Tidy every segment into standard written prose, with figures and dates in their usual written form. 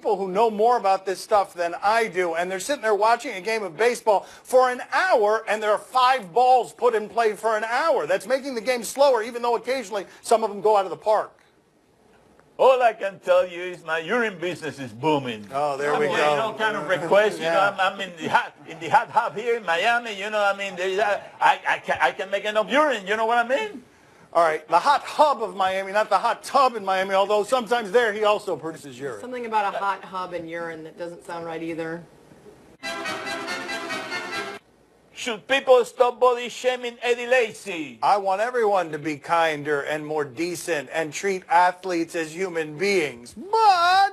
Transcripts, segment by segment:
people who know more about this stuff than I do, and they're sitting there watching a game of baseball for an hour, and there are 5 balls put in play for an hour. That's making the game slower, even though occasionally some of them go out of the park. All I can tell you is my urine business is booming. Oh, there we go. You know, kind of request. You know, I'm in the hot hub here in Miami. You know, I mean, I can make enough urine. You know what I mean? All right, the hot hub of Miami, not the hot tub in Miami, although sometimes there he also produces urine. Something about a hot hub and urine that doesn't sound right either. Should people stop body shaming Eddie Lacy? I want everyone to be kinder and more decent and treat athletes as human beings. But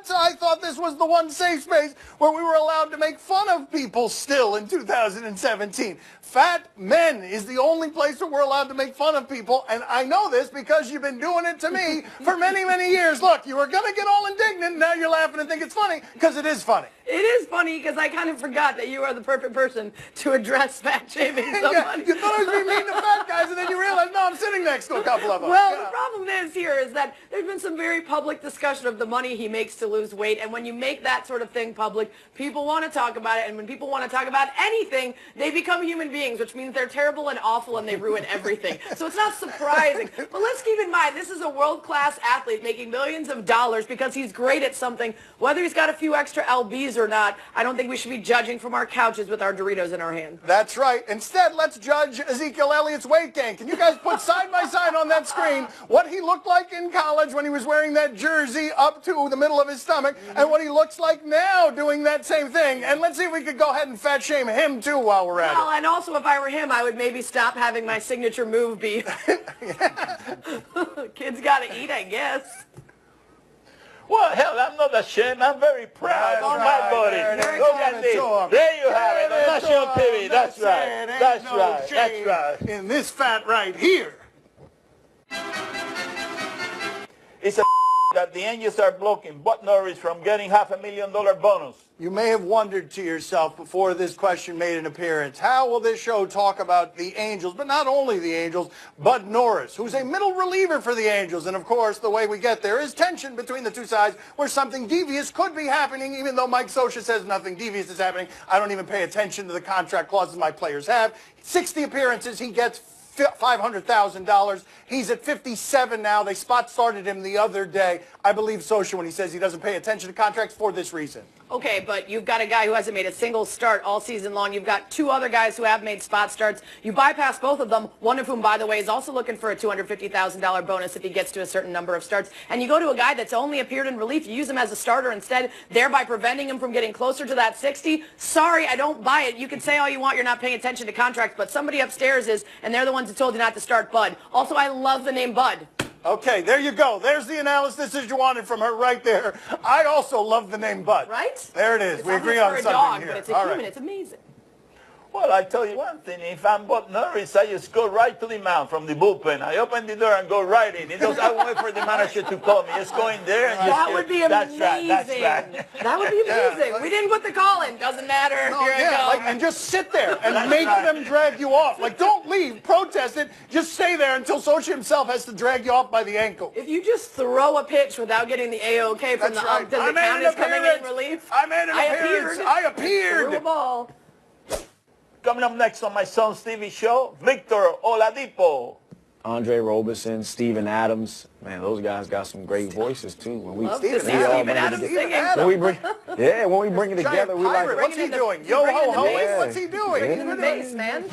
I thought this was the one safe space where we were allowed to make fun of people still in 2017. Fat men is the only place where we're allowed to make fun of people, and I know this because you've been doing it to me for many, many years. Look, you were going to get all indignant, now you're laughing and think it's funny, because it is funny. It is funny because I kind of forgot that you are the perfect person to address fat shaming somebody. Yeah, you thought I was being mean to fat guys, and then you realize, no, I'm sitting next to a couple of them. Well, the problem is that there's been some very public discussion of the money he makes to lose weight, and when you make that sort of thing public, people want to talk about it, and when people want to talk about anything, they become human beings, which means they're terrible and awful, and they ruin everything. So it's not surprising. But let's keep in mind, this is a world-class athlete making millions of dollars because he's great at something. Whether he's got a few extra lbs or not, I don't think we should be judging from our couches with our Doritos in our hand. That's right. Instead, let's judge Ezekiel Elliott's weight gain. Can you guys put side by side on that screen what he looked like in college when he was wearing that jersey up to the middle of his stomach and what he looks like now doing that same thing? And let's see if we could go ahead and fat shame him too while we're at it. Well, and also if I were him, I would maybe stop having my signature move be kids gotta eat, I guess. Well, hell, I'm not ashamed. I'm very proud of my body. Look at this. There you have it on national TV. That's right. That's right. That's right. In this fat right here. It's a that the Angels are blocking Bud Norris from getting $500,000 bonus. You may have wondered to yourself before this question made an appearance, how will this show talk about the Angels, but not only the Angels, Bud Norris, who's a middle reliever for the Angels. And of course, the way we get there is tension between the two sides where something devious could be happening, even though Mike Scioscia says nothing devious is happening. I don't even pay attention to the contract clauses my players have. 60 appearances, he gets $500,000. He's at 57 now. They spot started him the other day. I believe Scioscia when he says he doesn't pay attention to contracts for this reason. Okay, but you've got a guy who hasn't made a single start all season long. You've got 2 other guys who have made spot starts. You bypass both of them, one of whom, by the way, is also looking for a $250,000 bonus if he gets to a certain number of starts. And you go to a guy that's only appeared in relief. You use him as a starter instead, thereby preventing him from getting closer to that 60. Sorry, I don't buy it. You can say all you want you're not paying attention to contracts, but somebody upstairs is, and they're the ones who told you not to start Bud. Also, I love the name Bud. Okay, there you go. There's the analysis that you wanted from her right there. I also love the name Bud. Right? There it is. It's We agree on for a something dog, here. but it's a human. Right. It's amazing. Well, I tell you one thing. If I'm Bud Norris, I just go right to the mound from the bullpen. I open the door and go right in. I won't wait for the manager to call me. Just go in there and that would be amazing. That's right. That would be amazing. Yeah. We didn't put the call in. Doesn't matter. No, Here I go. Like, and just sit there and make them drag you off. Like, don't leave. Protest it. Just stay there until Scioscia himself has to drag you off by the ankle. If you just throw a pitch without getting the A-OK from the ump, does it count as coming in relief? I made an appearance. I appeared. Threw a ball. Coming up next on my son's TV show, Victor Oladipo. Andre Roberson, Steven Adams. Man, those guys got some great voices too. When we Love to see Steven Adams singing. When we bring it together, we like. What's he doing? Yo ho ho. What's he doing? Bringing in the bass, man.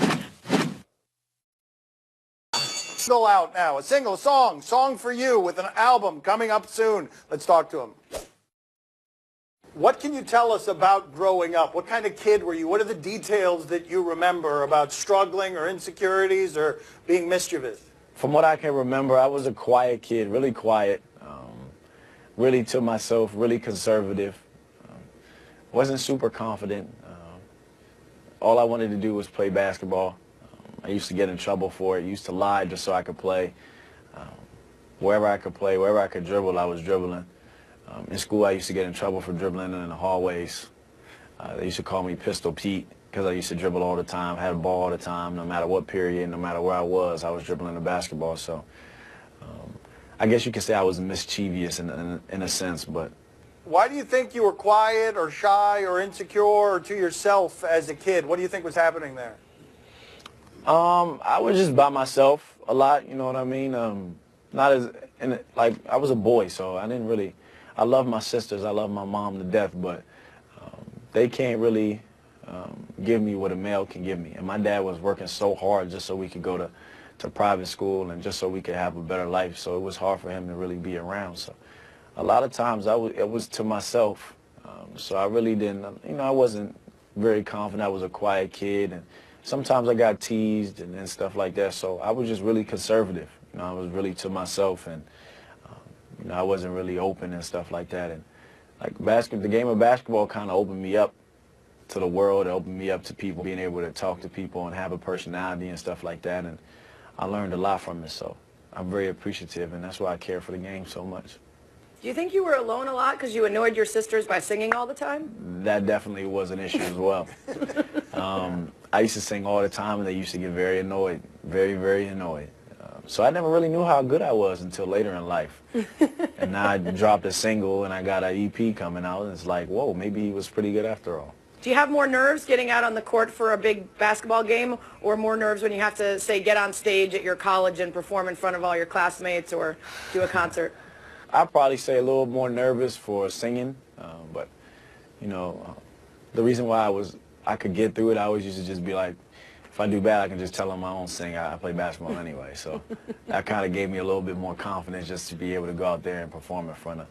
Still out now. A single song for you with an album coming up soon. Let's talk to him. What can you tell us about growing up? What kind of kid were you? What are the details that you remember about struggling or insecurities or being mischievous? From what I can remember, I was a quiet kid, really quiet, really to myself, really conservative. Wasn't super confident. All I wanted to do was play basketball. I used to get in trouble for it. I used to lie just so I could play. Wherever I could play, wherever I could dribble, I was dribbling. In school, I used to get in trouble for dribbling in the hallways. They used to call me Pistol Pete because I used to dribble all the time, had a ball all the time, no matter what period, no matter where I was dribbling the basketball. So I guess you could say I was mischievous in a sense, but Why do you think you were quiet or shy or insecure or to yourself as a kid? What do you think was happening there? I was just by myself a lot, you know what I mean? Not as, like, I was a boy, so I didn't really, I love my sisters, I love my mom to death, but they can't really give me what a male can give me. And my dad was working so hard just so we could go to private school and just so we could have a better life, so it was hard for him to really be around. So a lot of times it was to myself, so I really didn't, you know, I wasn't very confident. I was a quiet kid, and sometimes I got teased and stuff like that, so I was just really conservative. You know, I was really to myself, and you know, I wasn't really open and stuff like that. And like the game of basketball kind of opened me up to the world. It opened me up to people, being able to talk to people and have a personality and stuff like that. And I learned a lot from it, so I'm very appreciative, and that's why I care for the game so much. Do you think you were alone a lot because you annoyed your sisters by singing all the time? That definitely was an issue as well. I used to sing all the time, and they used to get very annoyed, very, very annoyed. So I never really knew how good I was until later in life. And now I dropped a single, and I got an EP coming out, and it's like, whoa, maybe he was pretty good after all. Do you have more nerves getting out on the court for a big basketball game, or more nerves when you have to, say, get on stage at your college and perform in front of all your classmates or do a concert? I'd probably say a little more nervous for singing, but, you know, the reason why I could get through it, I always used to just be like, if I do bad, I can just tell them I don't sing. I play basketball anyway. So that kind of gave me a little bit more confidence just to be able to go out there and perform in front of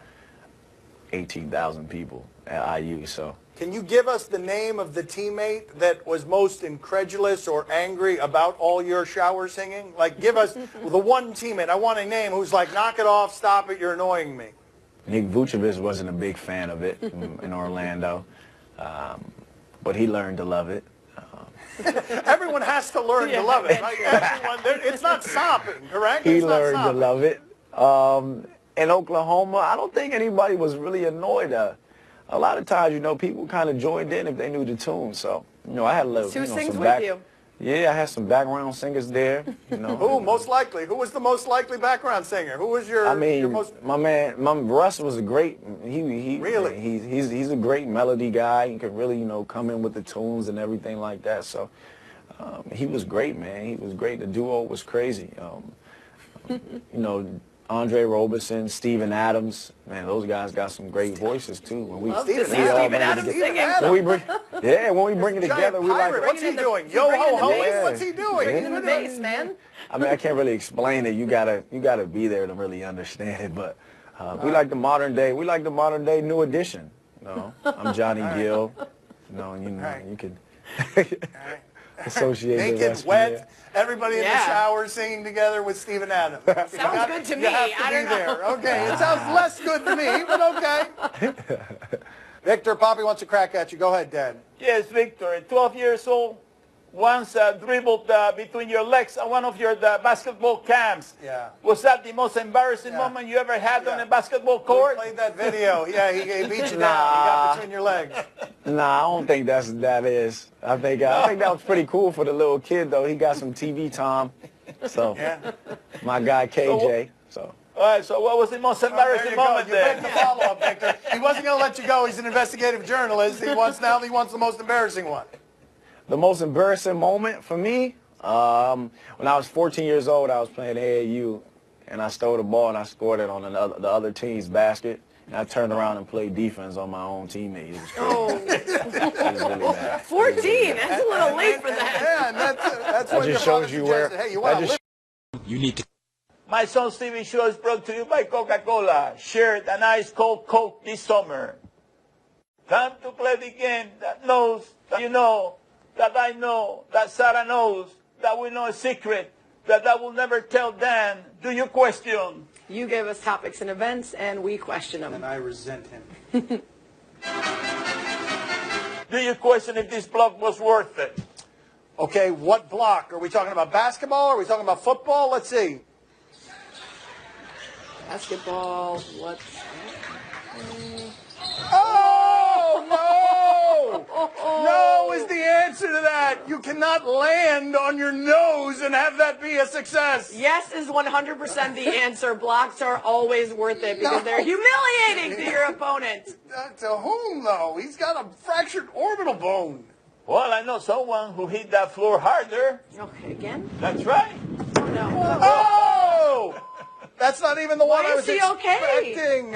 18,000 people at IU. So. Can you give us the name of the teammate that was most incredulous or angry about all your shower singing? Like, give us the one teammate. I want a name who's like, knock it off, stop it, you're annoying me. Nick Vucevic wasn't a big fan of it in Orlando, but he learned to love it. Everyone has to learn to love it, right? It's not stopping, correct? He learned to love it. In Oklahoma, I don't think anybody was really annoyed. A lot of times, you know, people kind of joined in if they knew the tune. So, you know, I had a little. Who sings with you? Yeah, I had some background singers there. You know. Who most likely? Who was the most likely background singer? Who was your? I mean, your most... my Russ was a great. He really. He's a great melody guy. He could really, you know, come in with the tunes and everything like that. So, he was great, man. He was great. The duo was crazy. You know. Andre Roberson, Steven Adams, man, those guys got some great voices too. When we Steven Adams singing. When we bring it together, we like. What's he doing? Yo ho ho! What's he doing? Bringing the bass, man. I mean, I can't really explain it. You gotta be there to really understand it. But we like the modern day. We like the modern day New Edition. You know, I'm Johnny Gill. You know, you can associate naked, wet. Everybody in the shower singing together with Steven Adams. Sounds good to me. I don't know. There. Okay, it sounds less good to me, but okay. Victor, Poppy wants to crack at you. Go ahead, Dad. Yes, Victor. At 12 years old, once dribbled between your legs on one of your basketball cams. Yeah. Was that the most embarrassing moment you ever had on a basketball court? We played that video. Yeah, he beat you down. He got between your legs. Nah, I don't think that is. I think that was pretty cool for the little kid, though. He got some TV time. So, my guy KJ. So. All right, so what was the most embarrassing moment there? You begged the follow-up, Victor. He wasn't going to let you go. He's an investigative journalist. He wants the most embarrassing one. The most embarrassing moment for me, when I was 14 years old, I was playing AAU, and I stole the ball and I scored it on the other team's basket. And I turned around and played defense on my own teammate. It was crazy. Oh. It was really bad. 14? That's a little late for that. Yeah, and that's that just shows you where. Hey, you want to live. You need to. My son's TV show is brought to you by Coca-Cola. Shared an ice cold Coke this summer. Time to play the game that knows that you know, that I know, that Sarah knows, that we know a secret, that I will never tell Dan. Do you question? You gave us topics and events, and we question them. And I resent him. Do you question if this block was worth it? Okay, what block? Are we talking about basketball? Are we talking about football? Let's see. Basketball, what's... Oh, no! No is the answer to that. You cannot land on your nose and have that be a success. Yes is 100% the answer. Blocks are always worth it because they're humiliating to your opponent. To whom, though? He's got a fractured orbital bone. Well, I know someone who hit that floor harder. Okay, again? That's right. Oh, no. Oh! That's not even the one Why I was is he okay? expecting.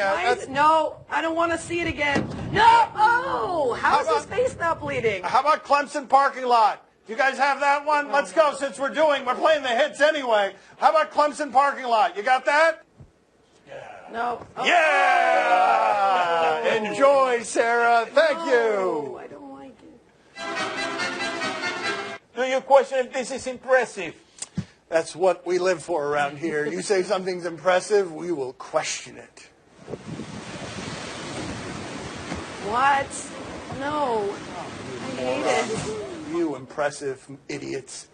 No, I don't want to see it again. No! Oh! How is his face not bleeding? How about Clemson parking lot? Do you guys have that one? Let's go since we're playing the hits anyway. How about Clemson parking lot? You got that? No. Oh. Yeah! Enjoy, Sarah. Thank No, you. I don't like it. Do you question if this is impressive? That's what we live for around here. You say something's impressive, we will question it. What? No. I hate it. You impressive idiots.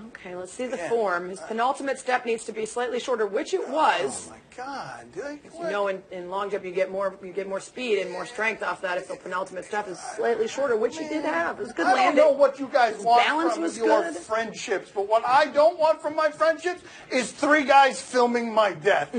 Okay, let's see the form. His penultimate step needs to be slightly shorter, which it was. Oh my God! You know, in long jump, you get more speed and more strength off that if the penultimate step is slightly shorter, which he did have. It was good landing. I don't know what you guys want balance from was your good. friendships, but what I don't want from my friendships is 3 guys filming my death.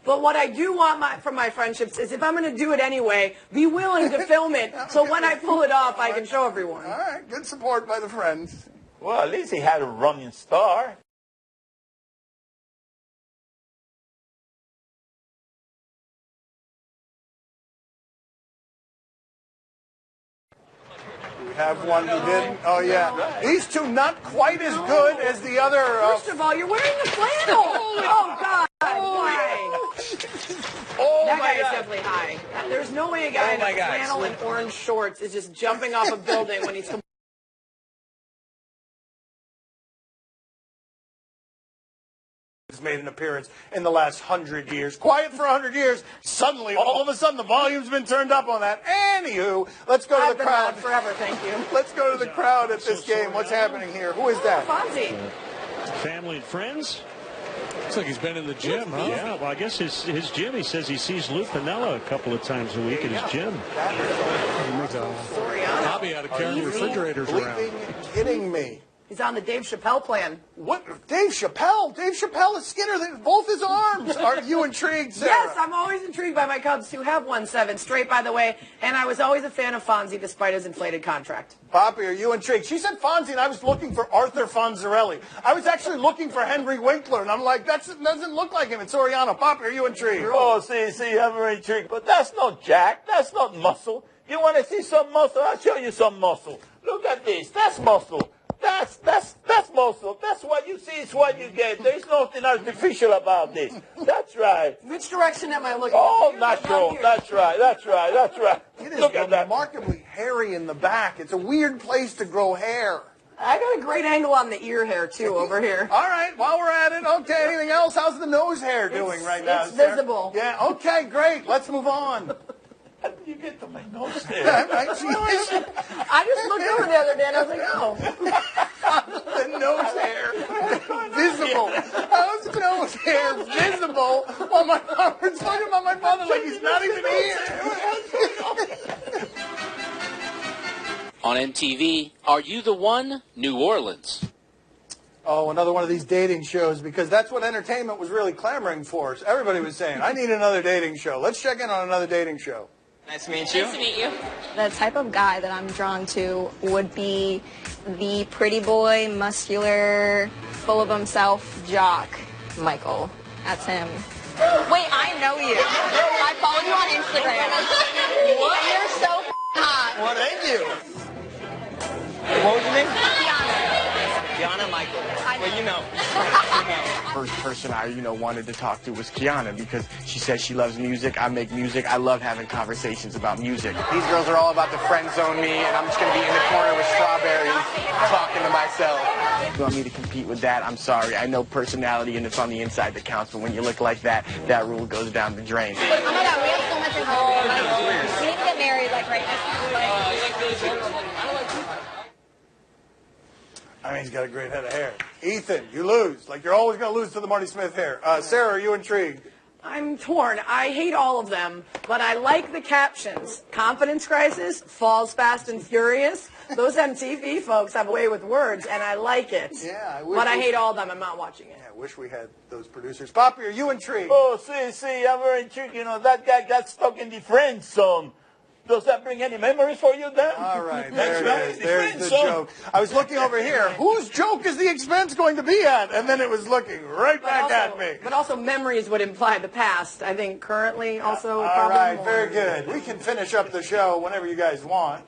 But what I do want from my friendships is if I'm going to do it anyway, be willing to film it so when I pull it off, I can show everyone. All right, good support by the friends. Well, at least he had a running star. We have one who didn't. Oh, yeah. These two not quite as good as the other. First of all, you're wearing the flannel. Oh, God. Why? Oh, That my guy is God. definitely high. There's no way a guy in a flannel and orange shorts is just jumping off a building when he's made an appearance in the last 100 years. Quiet for 100 years. Suddenly, all of a sudden, the volume's been turned up on that. Anywho, let's go to I've the been crowd. around forever, thank you. Let's go to the crowd at this game. What's happening here? Who is that? Fonzie. Family and friends. Looks like he's been in the gym, huh? Yeah, well, I guess his gym, he says he sees Lou Piniella a couple of times a week at his gym. He makes a hobby out of carrying refrigerators around. Bleeping kidding me. He's on the Dave Chappelle plan. What? Dave Chappelle? Dave Chappelle is Skinner. Both his arms. Are you intrigued, Sarah? Yes, I'm always intrigued by my Cubs, who have won 7 straight, by the way. And I was always a fan of Fonzie, despite his inflated contract. Poppy, are you intrigued? She said Fonzie, and I was looking for Arthur Fonzarelli. I was actually looking for Henry Winkler, and I'm like, that doesn't look like him. It's Soriano. Poppy, are you intrigued? Oh, see, I'm very intrigued. But that's not jack. That's not muscle. You want to see some muscle? I'll show you some muscle. Look at this. That's muscle. That's muscle. That's what you see is what you get. There's nothing artificial about this. That's right. Which direction am I looking? Oh, Here, natural. down here. That's right. It is Look at that. remarkably hairy in the back. It's a weird place to grow hair. I got a great angle on the ear hair, too, over here. All right, while we're at it, okay, anything else? How's the nose hair doing right now? It's Sarah? visible. Yeah, okay, great. Let's move on. How did you get to my nose there? I just looked over the other day and I was like, oh. The nose hair visible. How's the nose hair visible while my father's talking about my father like he's not even here? On MTV, Are You the One? New Orleans. Oh, another one of these dating shows, because that's what entertainment was really clamoring for. So everybody was saying, I need another dating show. Let's check in on another dating show. Nice to meet you. Nice to meet you. The type of guy that I'm drawn to would be the pretty boy, muscular, full of himself jock, Michael. That's him. Wait, I know you. I follow you on Instagram. What? You're so hot. What ain't you? What was your name? Kiana. Gianna Michael. Well, you know. First person I, wanted to talk to was Kiana because she says she loves music. I make music. I love having conversations about music. These girls are all about to friend zone me, and I'm just going to be in the corner with strawberries talking to myself. If you want me to compete with that, I'm sorry. I know personality and it's on the inside that counts, but when you look like that, that rule goes down the drain. Oh my God, we have so much in common. We need to get married right now. I mean, he's got a great head of hair. Ethan, you lose. Like, you're always going to lose to the Marty Smith hair. Sarah, are you intrigued? I'm torn. I hate all of them, but I like the captions. Confidence crisis, falls fast and furious. Those MTV folks have a way with words, and I like it. Yeah, but I hate all of them. I'm not watching it. Yeah, I wish we had those producers. Poppy, are you intrigued? Oh, see, I'm very intrigued. You know, that guy got stuck in the friend zone. Does that bring any memories for you, Dan? All right, That's there right. it is. There's the joke. I was looking over here. Whose joke is the expense going to be at? And then it was looking right back at me. But also memories would imply the past. I think currently also. All right, very good. We can finish up the show whenever you guys want.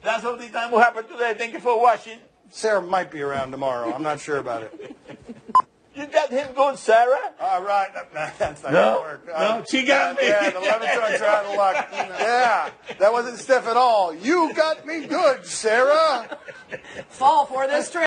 That's all the time we have for today. Thank you for watching. Sarah might be around tomorrow. I'm not sure about it. You got him good, Sarah? All right. No, that's not No, going to work. no, she got me. Yeah, the 11 drugs are out of luck. Yeah, that wasn't stiff at all. You got me good, Sarah. Fall for this trick.